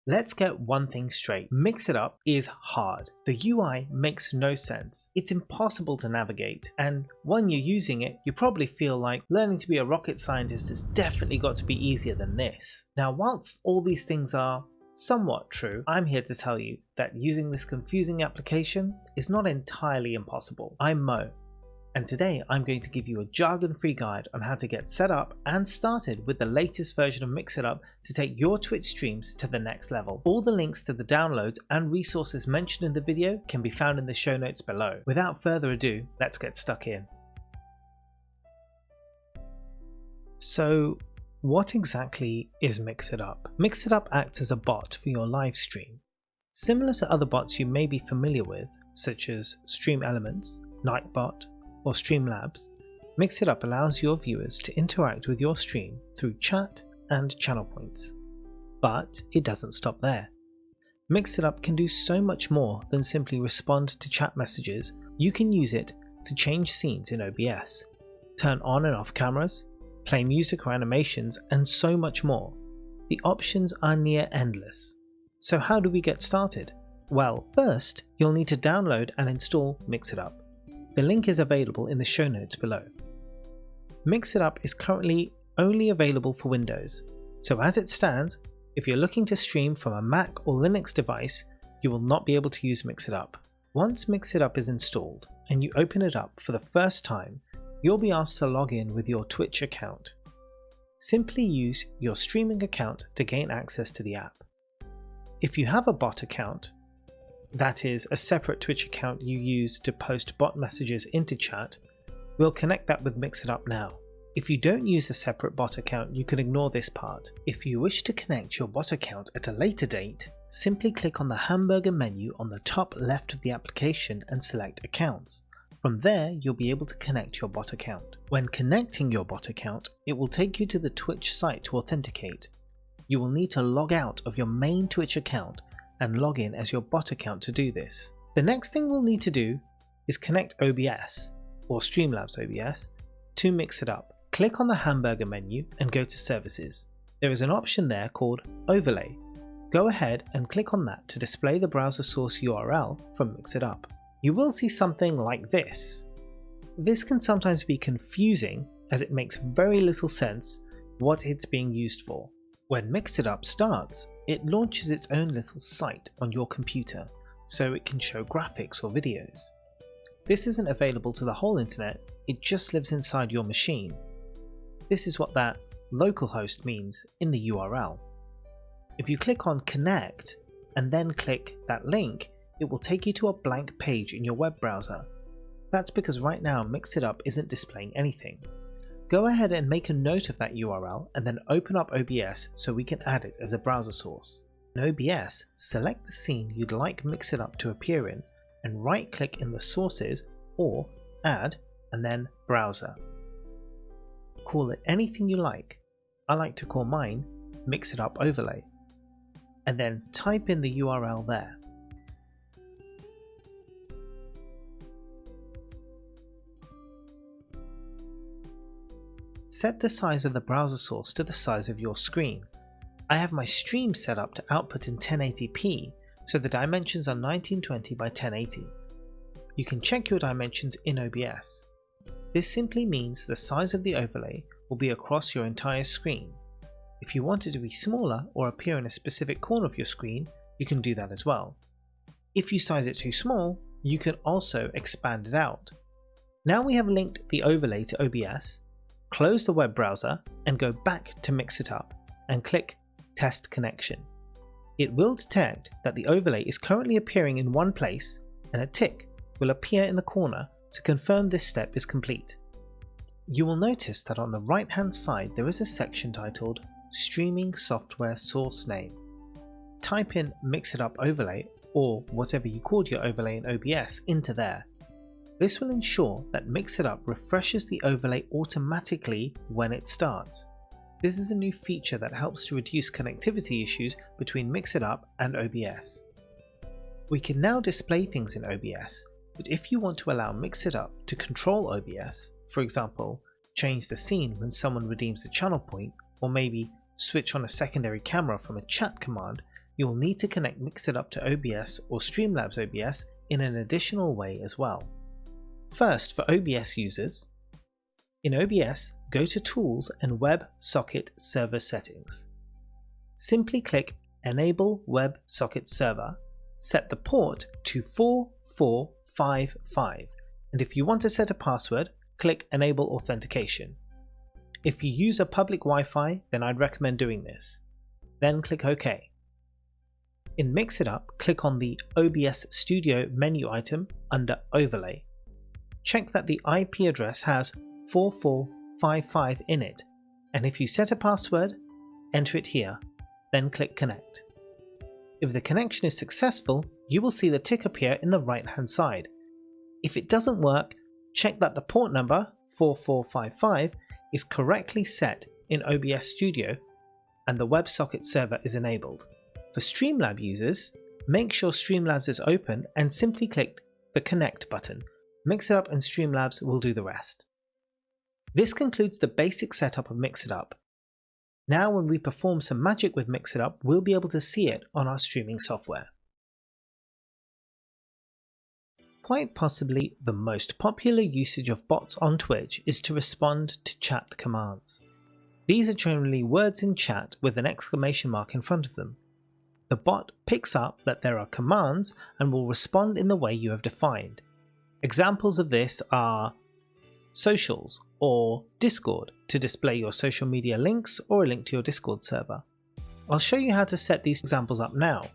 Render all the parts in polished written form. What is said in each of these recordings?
Let's get one thing straight. MixItUp is hard. The UI makes no sense. It's impossible to navigate, and when you're using it, you probably feel like learning to be a rocket scientist has definitely got to be easier than this. Now, whilst all these things are somewhat true, I'm here to tell you that using this confusing application is not entirely impossible. I'm Mo, and today I'm going to give you a jargon-free guide on how to get set up and started with the latest version of MixItUp to take your Twitch streams to the next level. All the links to the downloads and resources mentioned in the video can be found in the show notes below. Without further ado, let's get stuck in. So, what exactly is MixItUp? MixItUp acts as a bot for your live stream. Similar to other bots you may be familiar with, such as Stream Elements, Nightbot, or Streamlabs, MixItUp allows your viewers to interact with your stream through chat and channel points. But it doesn't stop there. MixItUp can do so much more than simply respond to chat messages. You can use it to change scenes in OBS, turn on and off cameras, play music or animations, and so much more. The options are near endless. So how do we get started? Well, first you'll need to download and install MixItUp. The link is available in the show notes below. MixItUp is currently only available for Windows, so as it stands, if you're looking to stream from a Mac or Linux device, you will not be able to use MixItUp. Once MixItUp is installed and you open it up for the first time, you'll be asked to log in with your Twitch account. Simply use your streaming account to gain access to the app. If you have a bot account, that is a separate Twitch account you use to post bot messages into chat, we'll connect that with MixItUp now. If you don't use a separate bot account, you can ignore this part. If you wish to connect your bot account at a later date, simply click on the hamburger menu on the top left of the application and select Accounts. From there, you'll be able to connect your bot account. When connecting your bot account, it will take you to the Twitch site to authenticate. You will need to log out of your main Twitch account and log in as your bot account to do this. The next thing we'll need to do is connect OBS, or Streamlabs OBS, to MixItUp. Click on the hamburger menu and go to Services. There is an option there called Overlay. Go ahead and click on that to display the browser source URL from MixItUp. You will see something like this. This can sometimes be confusing as it makes very little sense what it's being used for. When MixItUp starts, it launches its own little site on your computer, so it can show graphics or videos. This isn't available to the whole internet, it just lives inside your machine. This is what that localhost means in the URL. If you click on Connect and then click that link, it will take you to a blank page in your web browser. That's because right now MixItUp isn't displaying anything. Go ahead and make a note of that URL and then open up OBS so we can add it as a browser source. In OBS, select the scene you'd like MixItUp to appear in and right click in the Sources or Add and then Browser. Call it anything you like. I like to call mine MixItUp Overlay, and then type in the URL there. Set the size of the browser source to the size of your screen. I have my stream set up to output in 1080p, so the dimensions are 1920 by 1080. You can check your dimensions in OBS. This simply means the size of the overlay will be across your entire screen. If you want it to be smaller or appear in a specific corner of your screen, you can do that as well. If you size it too small, you can also expand it out. Now we have linked the overlay to OBS, close the web browser and go back to MixItUp and click Test Connection. It will detect that the overlay is currently appearing in one place and a tick will appear in the corner to confirm this step is complete. You will notice that on the right hand side there is a section titled Streaming Software Source Name. Type in MixItUp Overlay or whatever you called your overlay in OBS into there. This will ensure that MixItUp refreshes the overlay automatically when it starts. This is a new feature that helps to reduce connectivity issues between MixItUp and OBS. We can now display things in OBS, but if you want to allow MixItUp to control OBS, for example, change the scene when someone redeems a channel point, or maybe switch on a secondary camera from a chat command, you will need to connect MixItUp to OBS or Streamlabs OBS in an additional way as well. First, for OBS users, in OBS, go to Tools and WebSocket Server Settings. Simply click Enable WebSocket Server, set the port to 4455, and if you want to set a password, click Enable Authentication. If you use a public Wi-Fi, then I'd recommend doing this. Then click OK. In MixItUp, click on the OBS Studio menu item under Overlay. Check that the IP address has 4455 in it, and if you set a password, enter it here, then click Connect. If the connection is successful, you will see the tick appear in the right hand side. If it doesn't work, check that the port number 4455 is correctly set in OBS Studio and the WebSocket server is enabled. For Streamlabs users, make sure Streamlabs is open and simply click the Connect button. MixItUp and Streamlabs will do the rest. This concludes the basic setup of MixItUp. Now when we perform some magic with MixItUp, we'll be able to see it on our streaming software. Quite possibly the most popular usage of bots on Twitch is to respond to chat commands. These are generally words in chat with an exclamation mark in front of them. The bot picks up that there are commands and will respond in the way you have defined. Examples of this are socials or Discord to display your social media links or a link to your Discord server. I'll show you how to set these examples up now.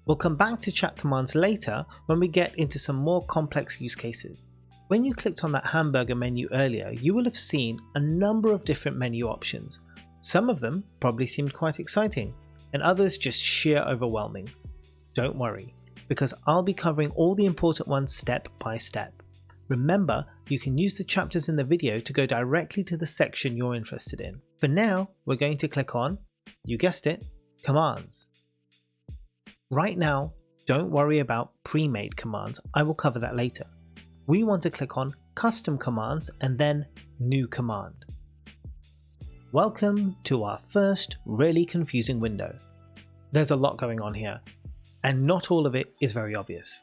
We'll come back to chat commands later when we get into some more complex use cases. When you clicked on that hamburger menu earlier, you will have seen a number of different menu options. Some of them probably seemed quite exciting, and others just sheer overwhelming. Don't worry, because I'll be covering all the important ones step by step. Remember, you can use the chapters in the video to go directly to the section you're interested in. For now, we're going to click on, you guessed it, commands. Right now, don't worry about pre-made commands, I will cover that later. We want to click on custom commands and then new command. Welcome to our first really confusing window. There's a lot going on here, and not all of it is very obvious.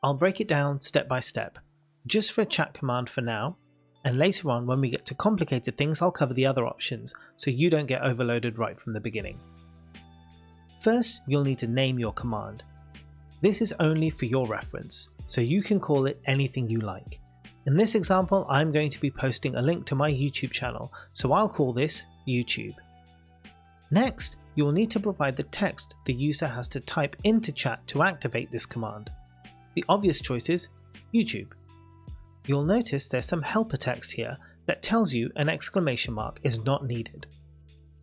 I'll break it down step by step, just for a chat command for now, and later on when we get to complicated things I'll cover the other options so you don't get overloaded right from the beginning. First, you'll need to name your command. This is only for your reference, so you can call it anything you like. In this example, I'm going to be posting a link to my YouTube channel, so I'll call this YouTube. Next, you will need to provide the text the user has to type into chat to activate this command. The obvious choice is YouTube. You'll notice there's some helper text here that tells you an exclamation mark is not needed.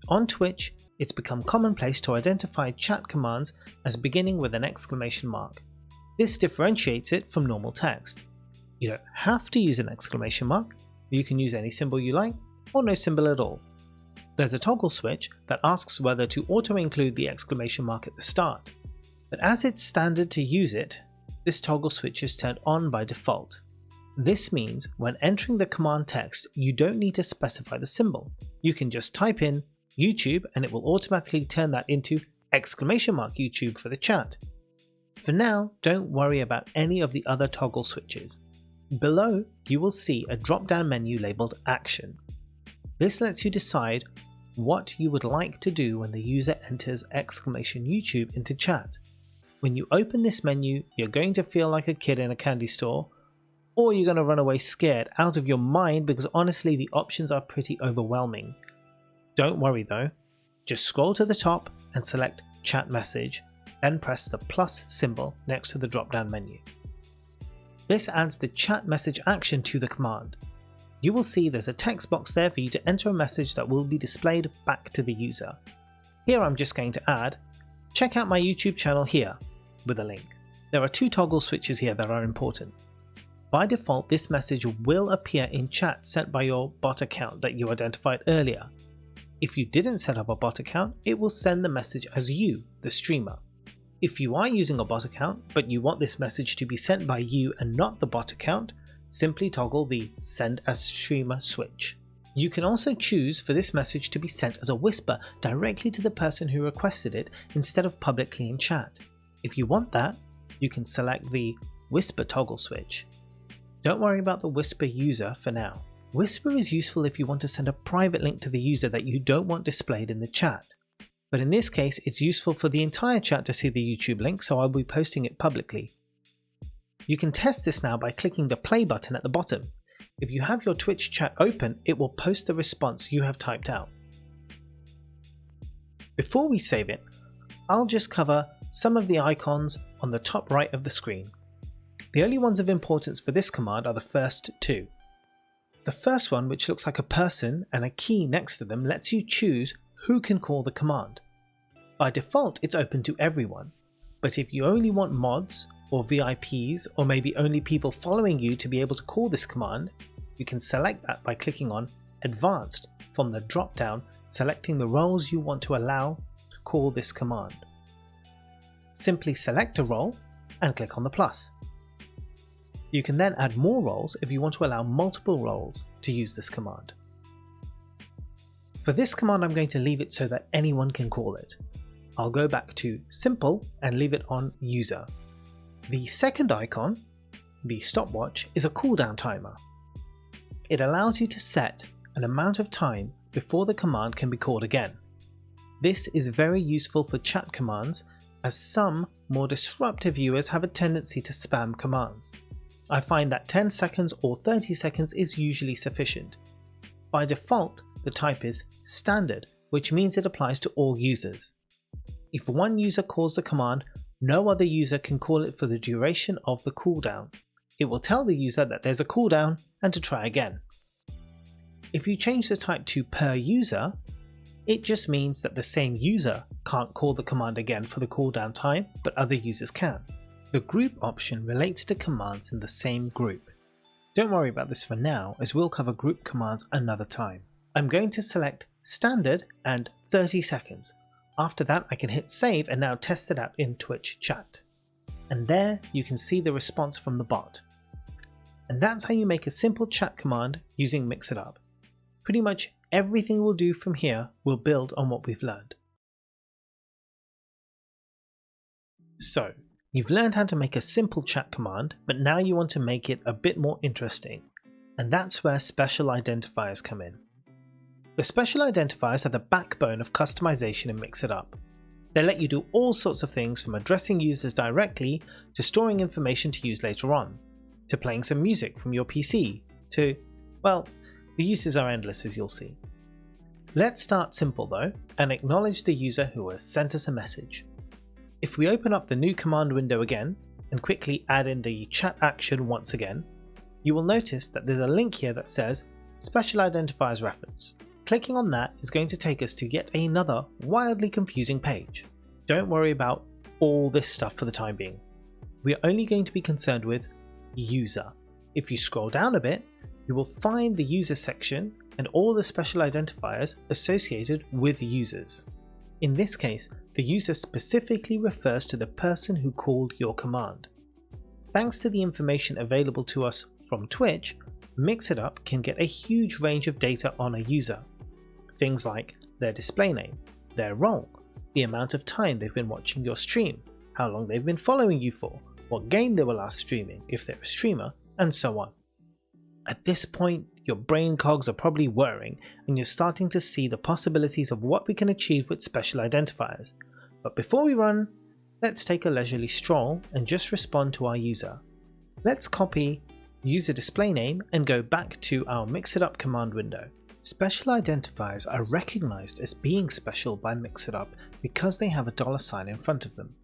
On Twitch, it's become commonplace to identify chat commands as beginning with an exclamation mark. This differentiates it from normal text. You don't have to use an exclamation mark, you can use any symbol you like, or no symbol at all. There's a toggle switch that asks whether to auto-include the exclamation mark at the start, but as it's standard to use it, this toggle switch is turned on by default. This means when entering the command text, you don't need to specify the symbol. You can just type in YouTube and it will automatically turn that into exclamation mark YouTube for the chat. For now, don't worry about any of the other toggle switches. Below, you will see a drop-down menu labeled Action. This lets you decide what you would like to do when the user enters exclamation YouTube into chat. When you open this menu, you're going to feel like a kid in a candy store, or you're going to run away scared out of your mind because honestly the options are pretty overwhelming. Don't worry though, just scroll to the top and select Chat Message, then press the plus symbol next to the drop-down menu. This adds the chat message action to the command. You will see there's a text box there for you to enter a message that will be displayed back to the user. Here I'm just going to add, check out my YouTube channel here, with a link. There are two toggle switches here that are important. By default, this message will appear in chat sent by your bot account that you identified earlier. If you didn't set up a bot account, it will send the message as you, the streamer. If you are using a bot account, but you want this message to be sent by you and not the bot account, simply toggle the Send as Streamer switch. You can also choose for this message to be sent as a whisper directly to the person who requested it instead of publicly in chat. If you want that, you can select the whisper toggle switch. Don't worry about the whisper user for now. Whisper is useful if you want to send a private link to the user that you don't want displayed in the chat. But in this case, it's useful for the entire chat to see the YouTube link, so I'll be posting it publicly. You can test this now by clicking the play button at the bottom. If you have your Twitch chat open, it will post the response you have typed out. Before we save it, I'll just cover some of the icons on the top right of the screen. The only ones of importance for this command are the first two. The first one, which looks like a person and a key next to them, lets you choose who can call the command. By default, it's open to everyone, but if you only want mods or VIPs, or maybe only people following you to be able to call this command, you can select that by clicking on Advanced from the drop-down, selecting the roles you want to allow to call this command. Simply select a role and click on the plus. You can then add more roles if you want to allow multiple roles to use this command. For this command, I'm going to leave it so that anyone can call it. I'll go back to Simple and leave it on User. The second icon, the stopwatch, is a cooldown timer. It allows you to set an amount of time before the command can be called again. This is very useful for chat commands, as some more disruptive viewers have a tendency to spam commands. I find that 10 seconds or 30 seconds is usually sufficient. By default, the type is standard, which means it applies to all users. If one user calls the command, no other user can call it for the duration of the cooldown. It will tell the user that there's a cooldown and to try again. If you change the type to per user, it just means that the same user can't call the command again for the cooldown time, but other users can. The group option relates to commands in the same group. Don't worry about this for now, as we'll cover group commands another time. I'm going to select standard and 30 seconds. After that, I can hit save and now test it out in Twitch chat. And there you can see the response from the bot. And that's how you make a simple chat command using MixItUp. Pretty much everything we'll do from here will build on what we've learned. So, you've learned how to make a simple chat command, but now you want to make it a bit more interesting. And that's where special identifiers come in. The special identifiers are the backbone of customization in MixItUp. They let you do all sorts of things, from addressing users directly to storing information to use later on, to playing some music from your PC, to, well, the uses are endless, as you'll see. Let's start simple though, and acknowledge the user who has sent us a message. If we open up the new command window again, and quickly add in the chat action once again, you will notice that there's a link here that says Special Identifiers Reference. Clicking on that is going to take us to yet another wildly confusing page. Don't worry about all this stuff for the time being. We are only going to be concerned with user. If you scroll down a bit, you will find the user section and all the special identifiers associated with users. In this case, the user specifically refers to the person who called your command. Thanks to the information available to us from Twitch, MixItUp can get a huge range of data on a user. Things like their display name, their role, the amount of time they've been watching your stream, how long they've been following you for, what game they were last streaming if they're a streamer, and so on. At this point, your brain cogs are probably whirring and you're starting to see the possibilities of what we can achieve with special identifiers. But before we run, let's take a leisurely stroll and just respond to our user. Let's copy user display name and go back to our MixItUp command window. Special identifiers are recognized as being special by MixItUp because they have a $sign in front of them.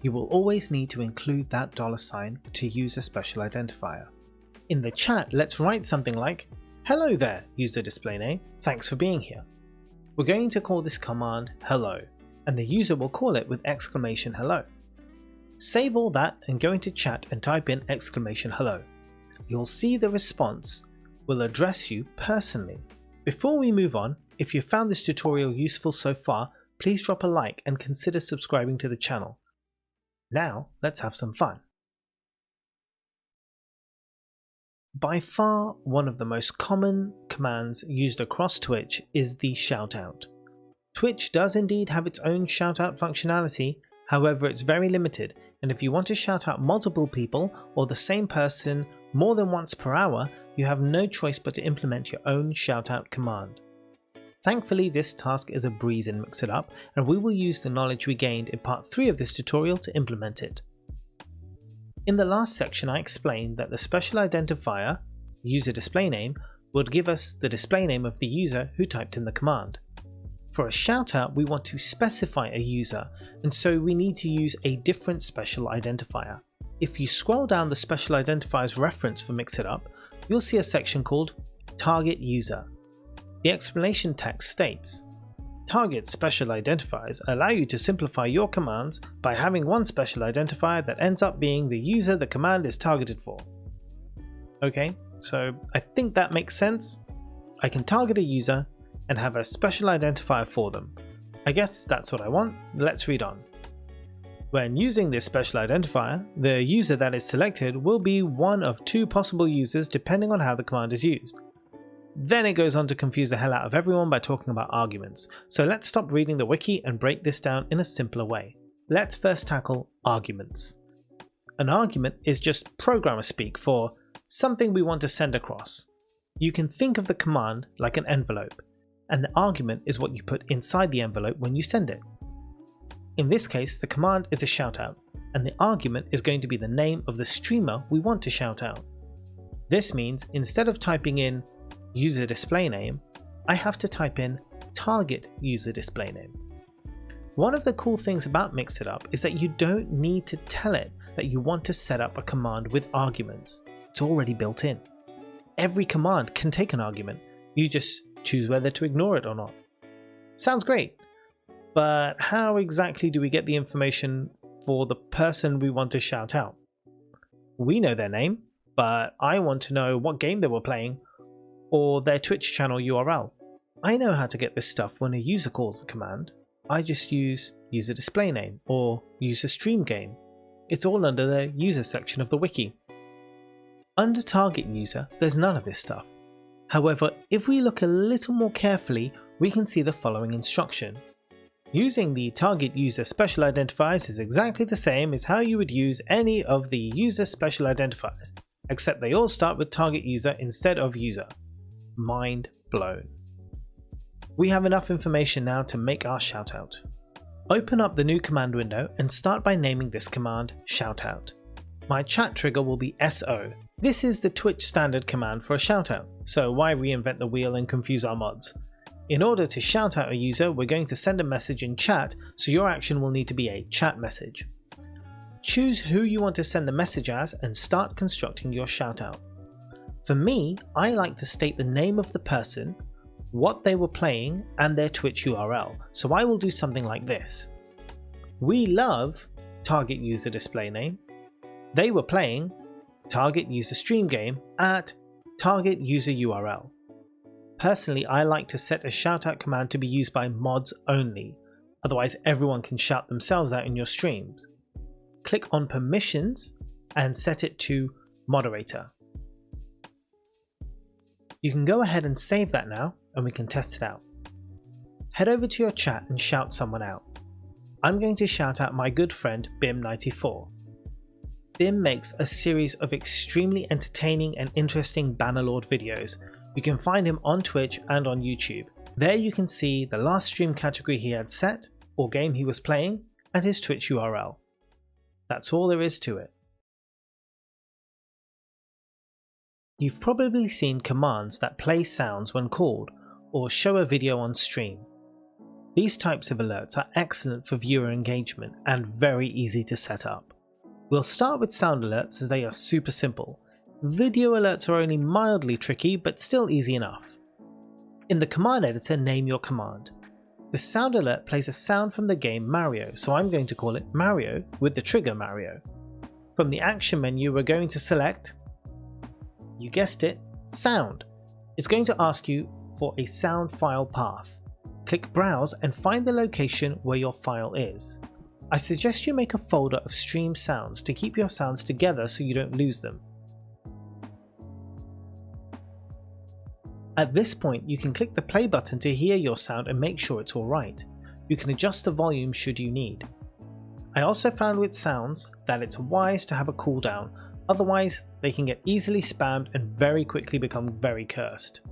You will always need to include that $sign to use a special identifier. In the chat, let's write something like, "Hello there, user display name, thanks for being here." We're going to call this command hello, and the user will call it with exclamation hello. Save all that and go into chat and type in exclamation hello. You'll see the response will address you personally. Before we move on, if you found this tutorial useful so far, please drop a like and consider subscribing to the channel. Now, let's have some fun. By far, one of the most common commands used across Twitch is the shoutout. Twitch does indeed have its own shoutout functionality, however it's very limited, and if you want to shout out multiple people or the same person more than once per hour, you have no choice but to implement your own shoutout command. Thankfully, this task is a breeze in MixItUp, and we will use the knowledge we gained in part 3 of this tutorial to implement it. In the last section I explained that the special identifier, user display name, would give us the display name of the user who typed in the command. For a shoutout, we want to specify a user, and so we need to use a different special identifier. If you scroll down the special identifiers reference for MixItUp, you'll see a section called Target User. The explanation text states, Target special identifiers allow you to simplify your commands by having one special identifier that ends up being the user the command is targeted for. Okay, so I think that makes sense. I can target a user and have a special identifier for them. I guess that's what I want. Let's read on. When using this special identifier, the user that is selected will be one of two possible users depending on how the command is used. Then it goes on to confuse the hell out of everyone by talking about arguments, so let's stop reading the wiki and break this down in a simpler way. Let's first tackle arguments. An argument is just programmer speak for something we want to send across. You can think of the command like an envelope, and the argument is what you put inside the envelope when you send it. In this case, the command is a shoutout, and the argument is going to be the name of the streamer we want to shout out. This means instead of typing in user display name, I have to type in target user display name. One of the cool things about MixItUp is that you don't need to tell it that you want to set up a command with arguments. It's already built in. Every command can take an argument, you just choose whether to ignore it or not. Sounds great, but how exactly do we get the information for the person we want to shout out? We know their name, but I want to know what game they were playing or their Twitch channel URL. I know how to get this stuff when a user calls the command. I just use user display name or user stream game. It's all under the user section of the wiki. Under target user, there's none of this stuff. However, if we look a little more carefully, we can see the following instruction. Using the target user special identifiers is exactly the same as how you would use any of the user special identifiers, except they all start with target user instead of user. Mind blown. We have enough information now to make our shoutout. Open up the new command window and start by naming this command shoutout. My chat trigger will be SO. This is the Twitch standard command for a shoutout, so why reinvent the wheel and confuse our mods? In order to shout out a user, we're going to send a message in chat, so your action will need to be a chat message. Choose who you want to send the message as and start constructing your shoutout. For me, I like to state the name of the person, what they were playing, and their Twitch URL, so I will do something like this. We love target user display name. They were playing target user stream game at target user URL. Personally, I like to set a shoutout command to be used by mods only, otherwise everyone can shout themselves out in your streams. Click on permissions and set it to moderator. You can go ahead and save that now and we can test it out. Head over to your chat and shout someone out. I'm going to shout out my good friend Bim94. Bim makes a series of extremely entertaining and interesting Bannerlord videos. You can find him on Twitch and on YouTube. There you can see the last stream category he had set, or game he was playing, and his Twitch URL. That's all there is to it. You've probably seen commands that play sounds when called, or show a video on stream. These types of alerts are excellent for viewer engagement and very easy to set up. We'll start with sound alerts as they are super simple. Video alerts are only mildly tricky, but still easy enough. In the command editor, name your command. The sound alert plays a sound from the game Mario, so I'm going to call it Mario with the trigger Mario. From the action menu, we're going to select, you guessed it, sound. It's going to ask you for a sound file path. Click browse and find the location where your file is. I suggest you make a folder of stream sounds to keep your sounds together so you don't lose them. At this point, you can click the play button to hear your sound and make sure it's alright. You can adjust the volume should you need. I also found with sounds that it's wise to have a cooldown, otherwise they can get easily spammed and very quickly become very cursed.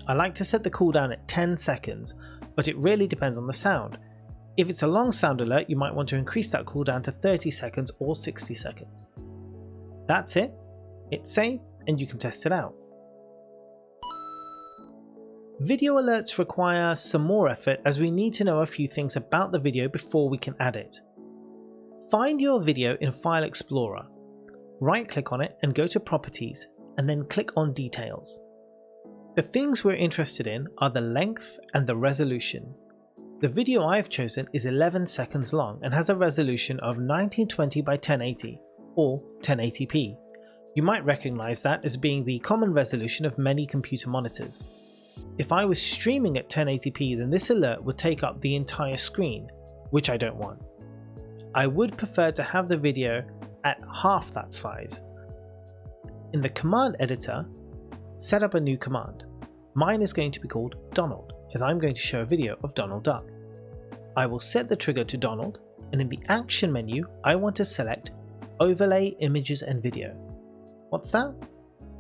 I like to set the cooldown at 10 seconds, but it really depends on the sound. If it's a long sound alert, you might want to increase that cooldown to 30 seconds or 60 seconds. That's it. Hit save and you can test it out. Video alerts require some more effort as we need to know a few things about the video before we can add it. Find your video in File Explorer. Right click on it and go to Properties and then click on Details. The things we're interested in are the length and the resolution. The video I've chosen is 11 seconds long and has a resolution of 1920 by 1080 or 1080p. You might recognize that as being the common resolution of many computer monitors. If I was streaming at 1080p, then this alert would take up the entire screen, which I don't want. I would prefer to have the video at half that size. In the command editor, set up a new command. Mine is going to be called Donald, as I'm going to show a video of Donald Duck. I will set the trigger to Donald, and in the action menu, I want to select Overlay Images and Video. What's that?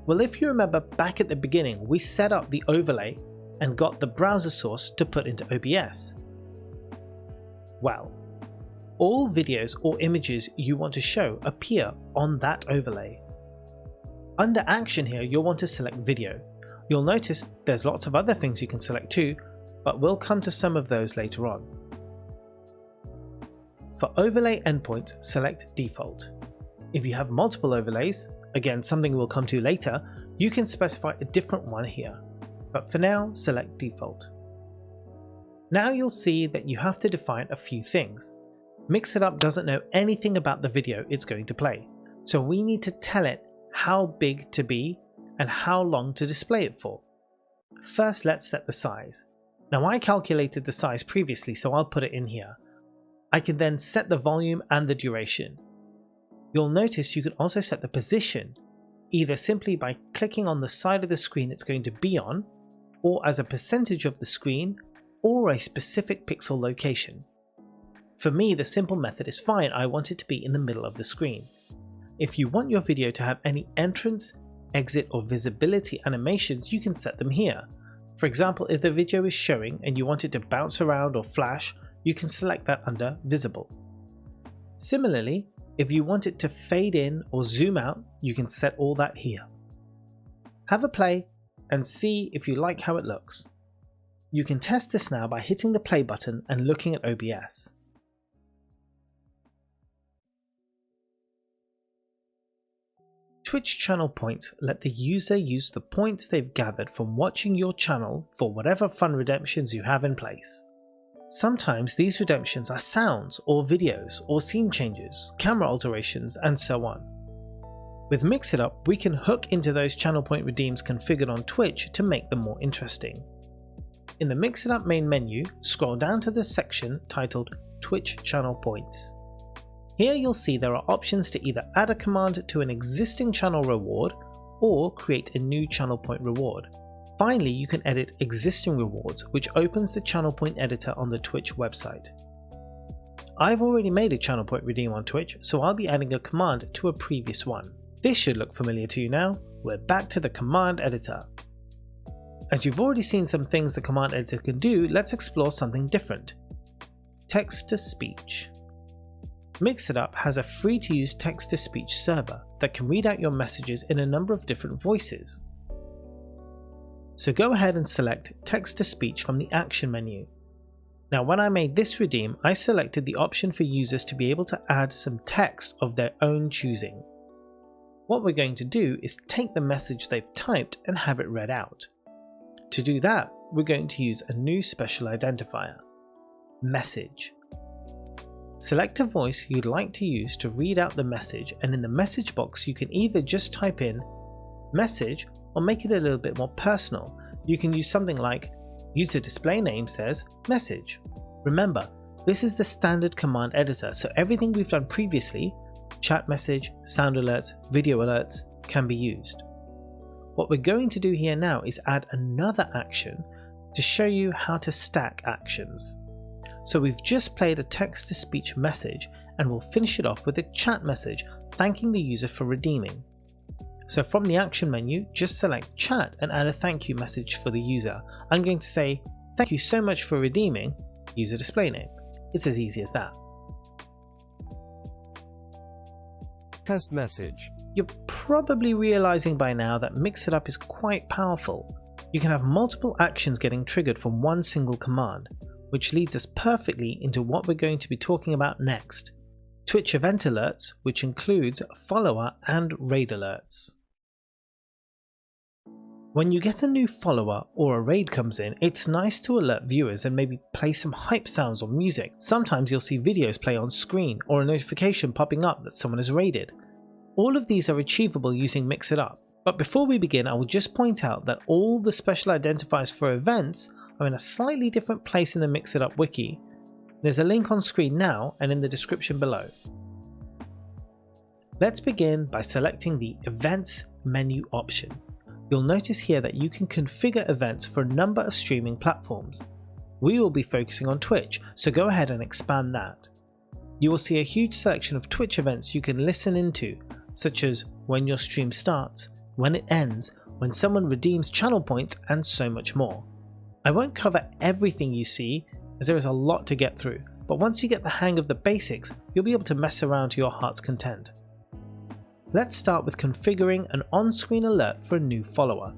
Well, if you remember back at the beginning, we set up the overlay and got the browser source to put into OBS. Well, all videos or images you want to show appear on that overlay. Under action here, you'll want to select video. You'll notice there's lots of other things you can select too, but we'll come to some of those later on. For overlay endpoints, select default. If you have multiple overlays, again something we'll come to later, you can specify a different one here, but for now select default. Now you'll see that you have to define a few things. MixItUp doesn't know anything about the video it's going to play, so we need to tell it how big to be and how long to display it for. First, let's set the size. Now I calculated the size previously, so I'll put it in here. I can then set the volume and the duration. You'll notice you can also set the position, either simply by clicking on the side of the screen it's going to be on, or as a percentage of the screen, or a specific pixel location. For me, the simple method is fine. I want it to be in the middle of the screen. If you want your video to have any entrance, exit or visibility animations, you can set them here. For example, if the video is showing and you want it to bounce around or flash, you can select that under Visible. Similarly, if you want it to fade in or zoom out, you can set all that here. Have a play and see if you like how it looks. You can test this now by hitting the play button and looking at OBS. Twitch channel points let the user use the points they've gathered from watching your channel for whatever fun redemptions you have in place. Sometimes these redemptions are sounds or videos or scene changes, camera alterations, and so on. With MixItUp, we can hook into those channel point redeems configured on Twitch to make them more interesting. In the MixItUp main menu, scroll down to the section titled Twitch Channel Points. Here you'll see there are options to either add a command to an existing channel reward or create a new channel point reward. Finally, you can edit existing rewards, which opens the channel point editor on the Twitch website. I've already made a channel point redeem on Twitch, so I'll be adding a command to a previous one. This should look familiar to you now. We're back to the command editor. As you've already seen some things the command editor can do, let's explore something different. Text-to-speech. MixItUp has a free-to-use text-to-speech server that can read out your messages in a number of different voices. So go ahead and select text-to-speech from the action menu. Now when I made this redeem, I selected the option for users to be able to add some text of their own choosing. What we're going to do is take the message they've typed and have it read out. To do that, we're going to use a new special identifier, message. Select a voice you'd like to use to read out the message, and in the message box you can either just type in message or make it a little bit more personal. You can use something like user display name says message. Remember, this is the standard command editor, so everything we've done previously, chat message, sound alerts, video alerts, can be used. What we're going to do here now is add another action to show you how to stack actions. So we've just played a text-to-speech message and we'll finish it off with a chat message thanking the user for redeeming. So from the action menu, just select chat and add a thank you message for the user. I'm going to say, "Thank you so much for redeeming, user display name." It's as easy as that. Test message. You're probably realizing by now that MixItUp is quite powerful. You can have multiple actions getting triggered from one single command, which leads us perfectly into what we're going to be talking about next. Twitch event alerts, which includes follower and raid alerts. When you get a new follower or a raid comes in, it's nice to alert viewers and maybe play some hype sounds or music. Sometimes you'll see videos play on screen or a notification popping up that someone has raided. All of these are achievable using MixItUp. But before we begin, I will just point out that all the special identifiers for events are in a slightly different place in the MixItUp wiki. There's a link on screen now and in the description below. Let's begin by selecting the Events menu option. You'll notice here that you can configure events for a number of streaming platforms. We will be focusing on Twitch, so go ahead and expand that. You will see a huge selection of Twitch events you can listen into, such as when your stream starts, when it ends, when someone redeems channel points, and so much more. I won't cover everything you see, as there is a lot to get through, but once you get the hang of the basics, you'll be able to mess around to your heart's content. Let's start with configuring an on-screen alert for a new follower.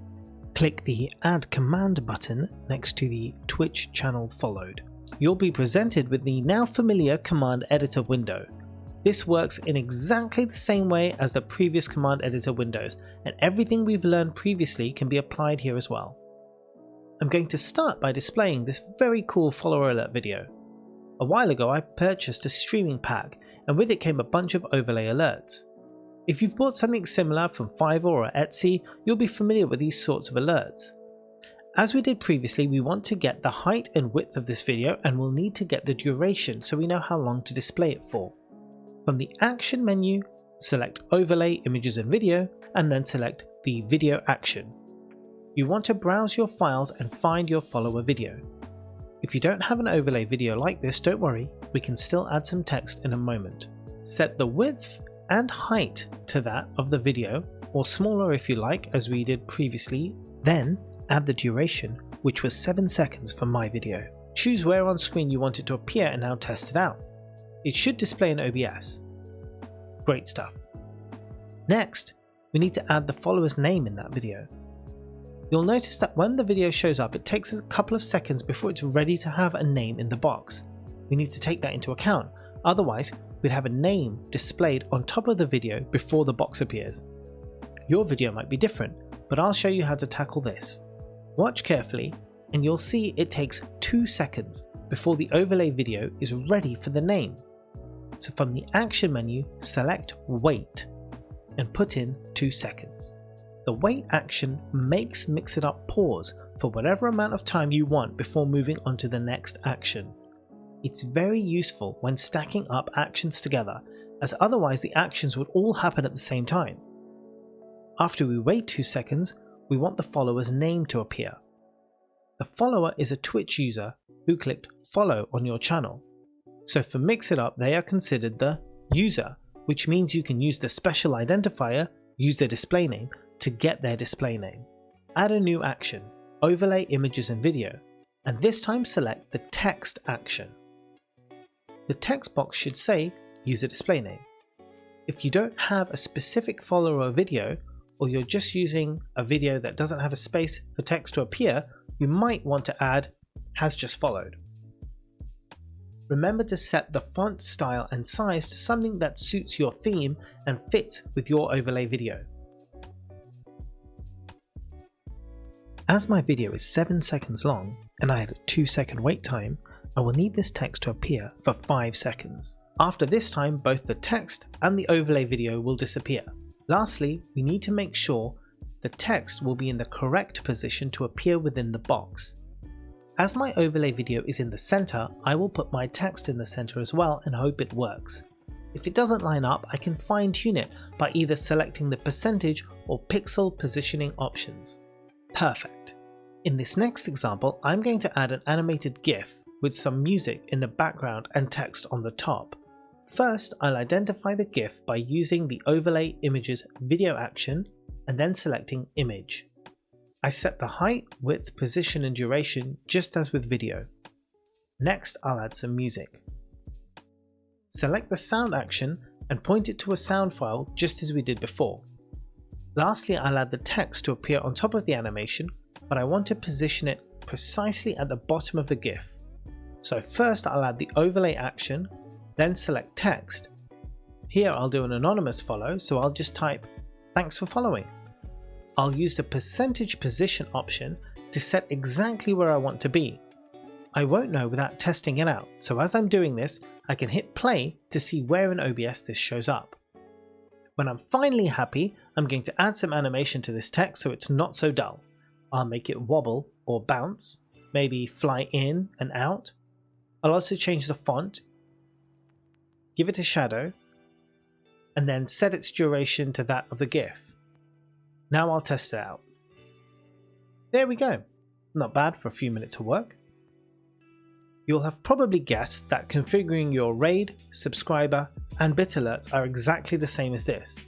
Click the Add Command button next to the Twitch channel followed. You'll be presented with the now familiar command editor window. This works in exactly the same way as the previous command editor windows, and everything we've learned previously can be applied here as well. I'm going to start by displaying this very cool follower alert video. A while ago I purchased a streaming pack, and with it came a bunch of overlay alerts. If you've bought something similar from Fiverr or Etsy, you'll be familiar with these sorts of alerts. As we did previously, we want to get the height and width of this video, and we'll need to get the duration so we know how long to display it for. From the action menu, select Overlay Images and Video, and then select the Video action. You want to browse your files and find your follower video. If you don't have an overlay video like this, don't worry, we can still add some text in a moment. Set the width and height to that of the video, or smaller if you like, as we did previously. Then add the duration, which was 7 seconds for my video. Choose where on screen you want it to appear and now test it out. It should display in OBS. Great stuff. Next, we need to add the follower's name in that video. You'll notice that when the video shows up, it takes a couple of seconds before it's ready to have a name in the box. We need to take that into account, otherwise we'd have a name displayed on top of the video before the box appears. Your video might be different, but I'll show you how to tackle this. Watch carefully and you'll see it takes 2 seconds before the overlay video is ready for the name. So from the action menu, select Wait and put in 2 seconds. The wait action makes MixItUp pause for whatever amount of time you want before moving on to the next action. It's very useful when stacking up actions together, as otherwise the actions would all happen at the same time. After we wait 2 seconds, we want the follower's name to appear. The follower is a Twitch user who clicked follow on your channel. So for MixItUp, they are considered the user, which means you can use the special identifier, user display name, to get their display name. Add a new action, overlay images and video, and this time select the text action. The text box should say user display name. If you don't have a specific follower or video, or you're just using a video that doesn't have a space for text to appear, you might want to add has just followed. Remember to set the font style and size to something that suits your theme and fits with your overlay video. As my video is 7 seconds long and I had a 2-second wait time, I will need this text to appear for 5 seconds. After this time, both the text and the overlay video will disappear. Lastly, we need to make sure the text will be in the correct position to appear within the box. As my overlay video is in the center, I will put my text in the center as well and hope it works. If it doesn't line up, I can fine tune it by either selecting the percentage or pixel positioning options. Perfect. In this next example, I'm going to add an animated GIF with some music in the background and text on the top. First, I'll identify the GIF by using the Overlay Images video action and then selecting Image. I set the height, width, position and duration just as with video. Next, I'll add some music. Select the sound action and point it to a sound file just as we did before. Lastly, I'll add the text to appear on top of the animation, but I want to position it precisely at the bottom of the GIF. So first I'll add the overlay action, then select text. Here I'll do an anonymous follow, so I'll just type, "Thanks for following." I'll use the percentage position option to set exactly where I want to be. I won't know without testing it out, so as I'm doing this, I can hit play to see where in OBS this shows up. When I'm finally happy, I'm going to add some animation to this text so it's not so dull. I'll make it wobble or bounce, maybe fly in and out. I'll also change the font, give it a shadow, and then set its duration to that of the GIF. Now I'll test it out. There we go. Not bad for a few minutes of work. You'll have probably guessed that configuring your raid, subscriber, and bit alerts are exactly the same as this.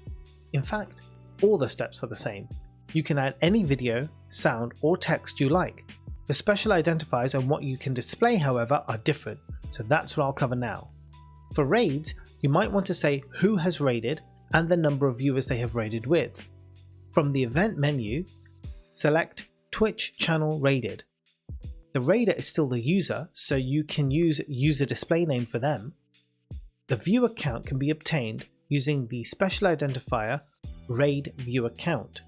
In fact, all the steps are the same. You can add any video, sound, or text you like. The special identifiers and what you can display, however, are different, so that's what I'll cover now. For raids, you might want to say who has raided and the number of viewers they have raided with. From the event menu, select Twitch channel raided. The raider is still the user, so you can use user display name for them. The viewer count can be obtained using the special identifier raid viewer count.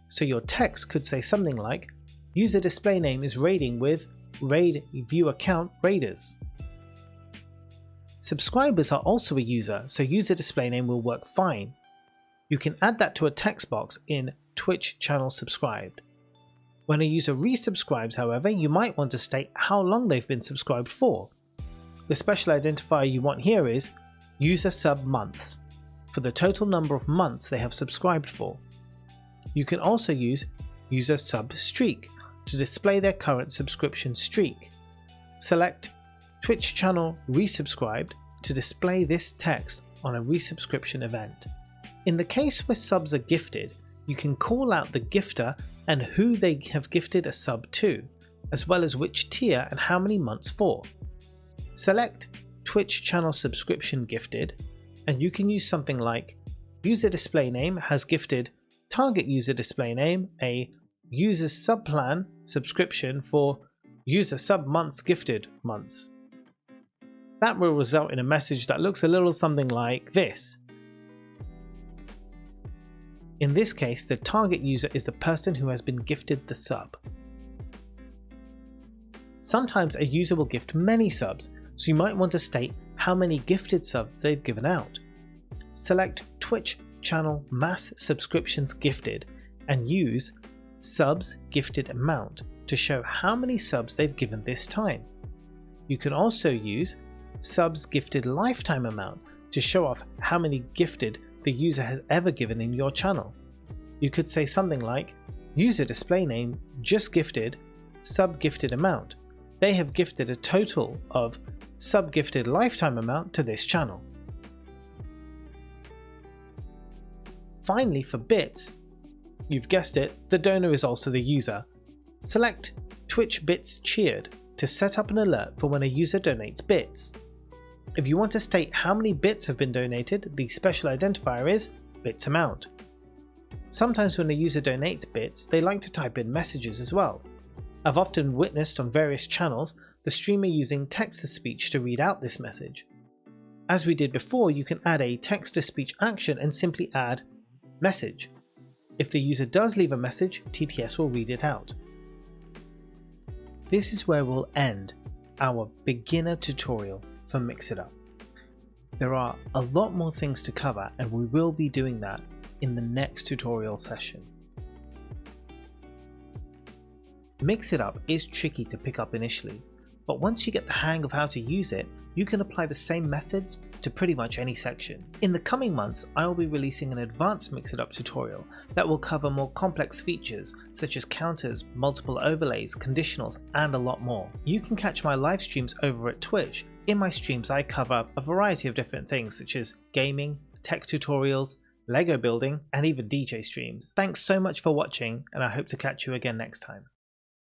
So your text could say something like, user display name is raiding with raid viewer count raiders. Subscribers are also a user, so user display name will work fine. You can add that to a text box in Twitch channel subscribed. When a user resubscribes, however, you might want to state how long they've been subscribed for. The special identifier you want here is user sub months, for the total number of months they have subscribed for. You can also use user sub streak to display their current subscription streak. Select Twitch channel resubscribed to display this text on a resubscription event. In the case where subs are gifted, you can call out the gifter and who they have gifted a sub to, as well as which tier and how many months for. Select Twitch channel subscription gifted, and you can use something like user display name has gifted target user display name a user sub plan subscription for user sub months gifted months. That will result in a message that looks a little something like this. In this case, the target user is the person who has been gifted the sub. Sometimes a user will gift many subs, so you might want to state how many gifted subs they've given out. Select Twitch channel mass subscriptions gifted and use subs gifted amount to show how many subs they've given this time. You can also use subs gifted lifetime amount to show off how many gifted the user has ever given in your channel. You could say something like user display name just gifted sub gifted amount. They have gifted a total of sub gifted lifetime amount to this channel. Finally, for bits, you've guessed it, the donor is also the user. Select Twitch bits cheered to set up an alert for when a user donates bits. If you want to state how many bits have been donated, the special identifier is bits amount. Sometimes when a user donates bits, they like to type in messages as well. I've often witnessed on various channels the streamer using text-to-speech to read out this message. As we did before, you can add a text-to-speech action and simply add message. If the user does leave a message, TTS will read it out. This is where we'll end our beginner tutorial for MixItUp. There are a lot more things to cover, and we will be doing that in the next tutorial session. MixItUp is tricky to pick up initially, but once you get the hang of how to use it, you can apply the same methods to pretty much any section. In the coming months, I will be releasing an advanced MixItUp tutorial that will cover more complex features such as counters, multiple overlays, conditionals, and a lot more. You can catch my live streams over at Twitch. In my streams, I cover a variety of different things such as gaming, tech tutorials, Lego building, and even DJ streams. Thanks so much for watching, and I hope to catch you again next time.